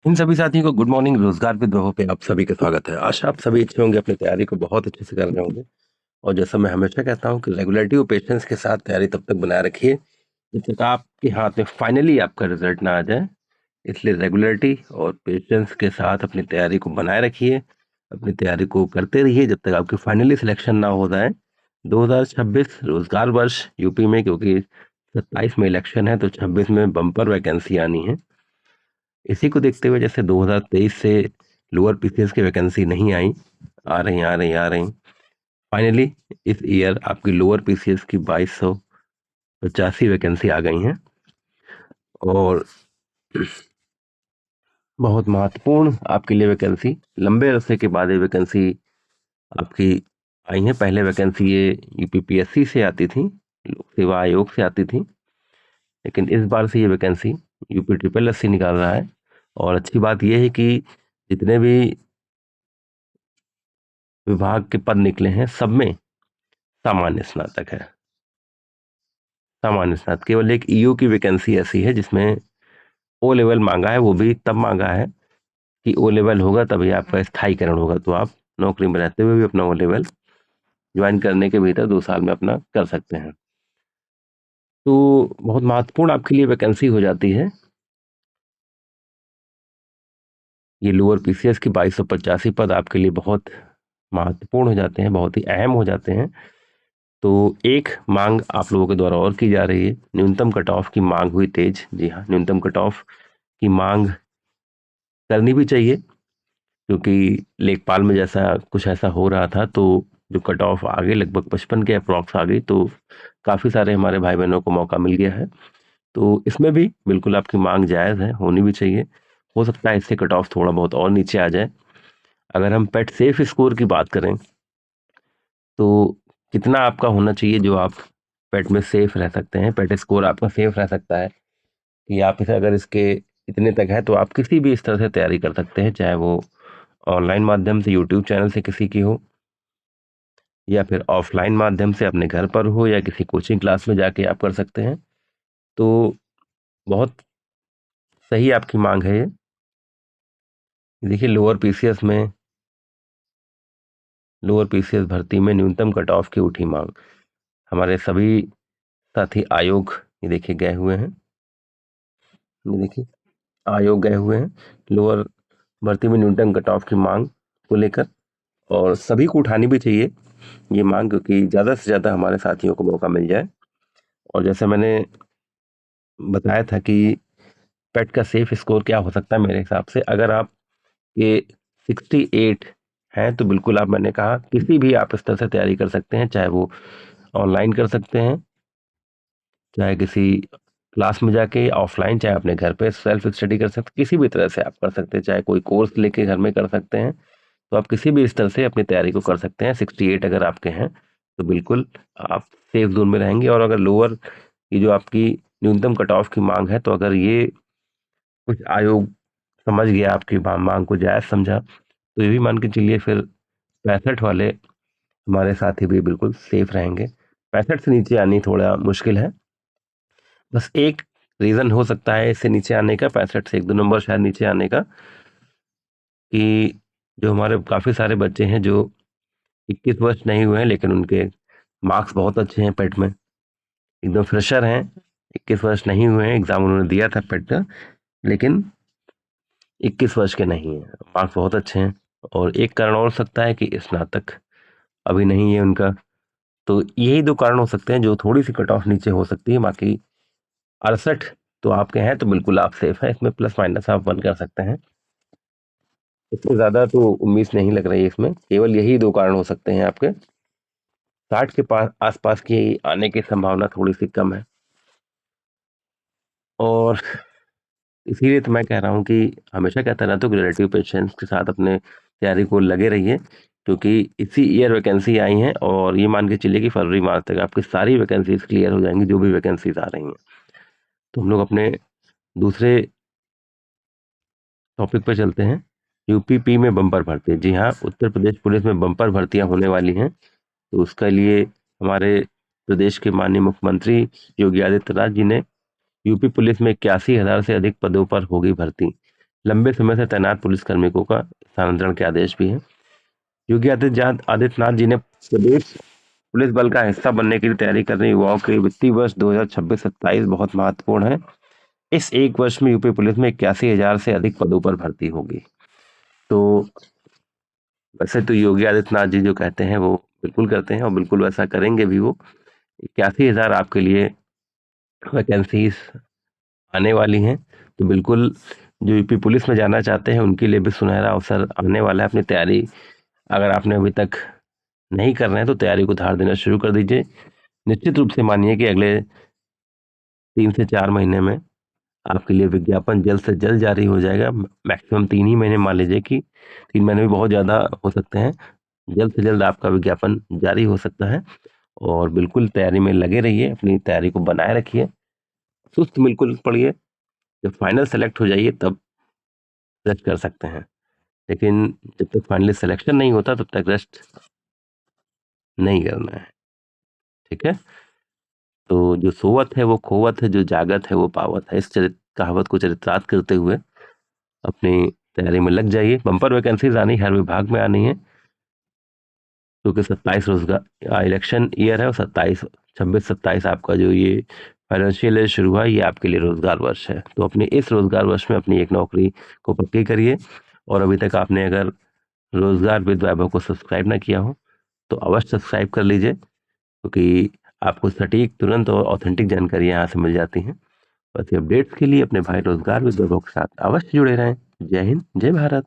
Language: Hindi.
इन सभी साथियों को गुड मॉर्निंग। रोजगार विद वह पे आप सभी का स्वागत है। आशा आप सभी अच्छे होंगे, अपनी तैयारी को बहुत अच्छे से कर रहे होंगे। और जैसा मैं हमेशा कहता हूं कि रेगुलरिटी और पेशेंस के साथ तैयारी तब तक बनाए रखिए जब तक आपके हाथ में फाइनली आपका रिजल्ट ना आ जाए। इसलिए रेगुलरिटी और पेशेंस के साथ अपनी तैयारी को बनाए रखिए, अपनी तैयारी को करते रहिए जब तक आपकी फाइनली सिलेक्शन ना हो जाए। 2026 रोजगार वर्ष यूपी में, क्योंकि 27 में इलेक्शन है तो 26 में बम्पर वैकेंसी आनी है। इसी को देखते हुए जैसे 2023 से लोअर पीसीएस की वैकेंसी नहीं आई, आ रही फाइनली इस ईयर आपकी लोअर पीसीएस की 2285 वैकेंसी आ गई हैं। और बहुत महत्वपूर्ण आपके लिए वैकेंसी, लंबे अरसे के बाद ये वैकेंसी आपकी आई है। पहले वैकेंसी ये यूपीपीएससी से आती थी, लोक सेवा आयोग से आती थी, लेकिन इस बार से ये vacancy UP triple S C निकाल रहा है। और अच्छी बात यह है कि जितने भी विभाग के पद निकले हैं सब में सामान्य स्नातक है। सामान्य स्नातक, केवल एक ईओ की वैकेंसी ऐसी है जिसमें ओ लेवल मांगा है, वो भी तब मांगा है कि ओ लेवल होगा तभी आपका स्थायीकरण होगा, तो आप नौकरी में रहते हुए भी अपना ओ लेवल ज्वाइन करने के भीतर 2 साल में अपना कर सकते हैं। तो बहुत महत्वपूर्ण आपके लिए वैकेंसी हो जाती है ये। लोअर पीसीएस की 2285 पद आपके लिए बहुत महत्वपूर्ण हो जाते हैं, बहुत ही अहम हो जाते हैं। तो एक मांग आप लोगों के द्वारा और की जा रही है, न्यूनतम कट ऑफ की मांग हुई तेज। जी हाँ, न्यूनतम कट ऑफ की मांग करनी भी चाहिए, क्योंकि लेखपाल में जैसा कुछ ऐसा हो रहा था तो जो कट ऑफ आगे लगभग 55 के अप्रॉक्स आ गई, तो काफ़ी सारे हमारे भाई बहनों को मौका मिल गया है। तो इसमें भी बिल्कुल आपकी मांग जायज़ है, होनी भी चाहिए। हो सकता है इससे कट ऑफ थोड़ा बहुत और नीचे आ जाए। अगर हम पेट सेफ स्कोर की बात करें तो कितना आपका होना चाहिए जो आप पेट में सेफ रह सकते हैं, पेट स्कोर आपका सेफ रह सकता है कि आप इसे अगर इसके इतने तक है तो आप किसी भी स्तर से तैयारी कर सकते हैं, चाहे वो ऑनलाइन माध्यम से यूट्यूब चैनल से किसी की हो, या फिर ऑफलाइन माध्यम से अपने घर पर हो, या किसी कोचिंग क्लास में जाके आप कर सकते हैं। तो बहुत सही आपकी मांग है ये। देखिए, लोअर पीसीएस भर्ती में न्यूनतम कट ऑफ की उठी मांग, हमारे सभी साथी आयोग ये देखिए गए हुए हैं। ये देखिए आयोग गए हुए हैं लोअर भर्ती में न्यूनतम कट ऑफ की मांग को लेकर, और सभी को उठानी भी चाहिए ये मांग, क्योंकि ज़्यादा से ज़्यादा हमारे साथियों को मौका मिल जाए। और जैसे मैंने बताया था कि पेट का सेफ स्कोर क्या हो सकता है मेरे हिसाब से, अगर आप ये 68 हैं तो बिल्कुल आप, मैंने कहा किसी भी आप स्तर से तैयारी कर सकते हैं, चाहे वो ऑनलाइन कर सकते हैं, चाहे किसी क्लास में जाके, ऑफलाइन, चाहे अपने घर पे सेल्फ स्टडी कर सकते, किसी भी तरह से आप कर सकते हैं, चाहे कोई कोर्स लेके घर में कर सकते हैं। तो आप किसी भी स्तर से अपनी तैयारी को कर सकते हैं। 68 अगर आपके हैं तो बिल्कुल आप सेफ जोन में रहेंगे। और अगर लोअर की जो आपकी न्यूनतम कट ऑफ की मांग है, तो अगर ये कुछ आयोग समझ गया आपकी मांग को जायज समझा, तो ये भी मान के चलिए फिर 65 वाले हमारे साथी भी बिल्कुल सेफ रहेंगे। 65 से नीचे आनी थोड़ा मुश्किल है। बस एक रीजन हो सकता है इससे नीचे आने का, 65 से 1-2 नंबर शायद नीचे आने का, कि जो हमारे काफी सारे बच्चे हैं जो 21 वर्ष नहीं हुए हैं लेकिन उनके मार्क्स बहुत अच्छे हैं पेट में, एकदम फ्रेशर हैं, 21 वर्ष नहीं हुए हैं, एग्जाम उन्होंने दिया था पेट का, लेकिन 21 वर्ष के नहीं है, मार्क्स बहुत अच्छे हैं। और एक कारण और हो सकता है कि स्नातक अभी नहीं है उनका। तो यही 2 कारण हो सकते हैं जो थोड़ी सी कट ऑफ नीचे हो सकती है। बाकी 68 तो आपके हैं तो बिल्कुल आप सेफ हैं, इसमें प्लस माइनस आप 1 कर सकते हैं। इससे ज्यादा तो उम्मीद नहीं लग रही है इसमें, केवल यही 2 कारण हो सकते हैं आपके। 60 के पास आसपास की आने की संभावना थोड़ी सी कम है। और इसीलिए तो मैं कह रहा हूँ कि हमेशा कहता रहता हूँ कि रिलेटिव पेशेंस के साथ अपने तैयारी को लगे रहिए, क्योंकि इसी ईयर वैकेंसी आई हैं और ये मान के चलिए कि फरवरी मार्च तक आपकी सारी वैकेंसीज क्लियर हो जाएंगी, जो भी वैकेंसीज आ रही हैं। तो हम लोग अपने दूसरे टॉपिक पे चलते हैं। यूपीपी में बम्पर भर्ती, जी हाँ, उत्तर प्रदेश पुलिस में बम्पर भर्तियां होने वाली हैं। तो उसके लिए हमारे प्रदेश के माननीय मुख्यमंत्री योगी आदित्यनाथ जी ने यूपी पुलिस में 81,000 से अधिक पदों पर होगी भर्ती। लंबे समय से तैनात पुलिसकर्मियों का स्थानांतरण के आदेश भी हैं। योगी आदित्यनाथ जी ने प्रदेश पुलिस बल का हिस्सा बनने के लिए तैयारी कर रहे युवाओं के वित्तीय वर्ष 2026-27 बहुत महत्वपूर्ण है। इस एक वर्ष में यूपी पुलिस में 81,000 से अधिक पदों पर भर्ती होगी। तो वैसे तो योगी आदित्यनाथ जी जो कहते हैं वो बिल्कुल करते हैं और बिल्कुल वैसा करेंगे भी वो। 81,000 आपके लिए वैकेंसीज आने वाली हैं, तो बिल्कुल जो यूपी पुलिस में जाना चाहते हैं उनके लिए भी सुनहरा अवसर आने वाला है। अपनी तैयारी अगर आपने अभी तक नहीं कर रहे हैं तो तैयारी को धार देना शुरू कर दीजिए। निश्चित रूप से मानिए कि अगले 3 से 4 महीने में आपके लिए विज्ञापन जल्द से जल्द जारी हो जाएगा। मैक्सिमम 3 ही महीने, मान लीजिए कि 3 महीने भी बहुत ज़्यादा हो सकते हैं। जल्द से जल्द आपका विज्ञापन जारी हो सकता है और बिल्कुल तैयारी में लगे रहिए, अपनी तैयारी को बनाए रखिए, सुस्त बिल्कुल पड़िए। जब फाइनल सेलेक्ट हो जाइए तब रेस्ट कर सकते हैं, लेकिन जब तक फाइनली सिलेक्शन नहीं होता तब तक रेस्ट नहीं करना है। ठीक है? तो जो सोवत है वो खोवत है, जो जागत है वो पावत है। इस कहावत को चरितार्थ करते हुए अपनी तैयारी में लग जाइए। बम्पर वैकेंसीज आनी हर विभाग में आनी है, क्योंकि 27 रोजगार इलेक्शन ईयर है और 26-27 आपका जो ये फाइनेंशियल ईयर शुरू हुआ, ये आपके लिए रोजगार वर्ष है। तो अपने इस रोजगार वर्ष में अपनी एक नौकरी को पक्की करिए। और अभी तक आपने अगर रोजगार विद वैभव को सब्सक्राइब ना किया हो तो अवश्य सब्सक्राइब कर लीजिए, क्योंकि आपको सटीक, तुरंत और ऑथेंटिक जानकारी यहाँ से मिल जाती हैं। बस अपडेट्स के लिए अपने भाई रोजगार विद वैभव के साथ अवश्य जुड़े रहें। जय हिंद, जय भारत।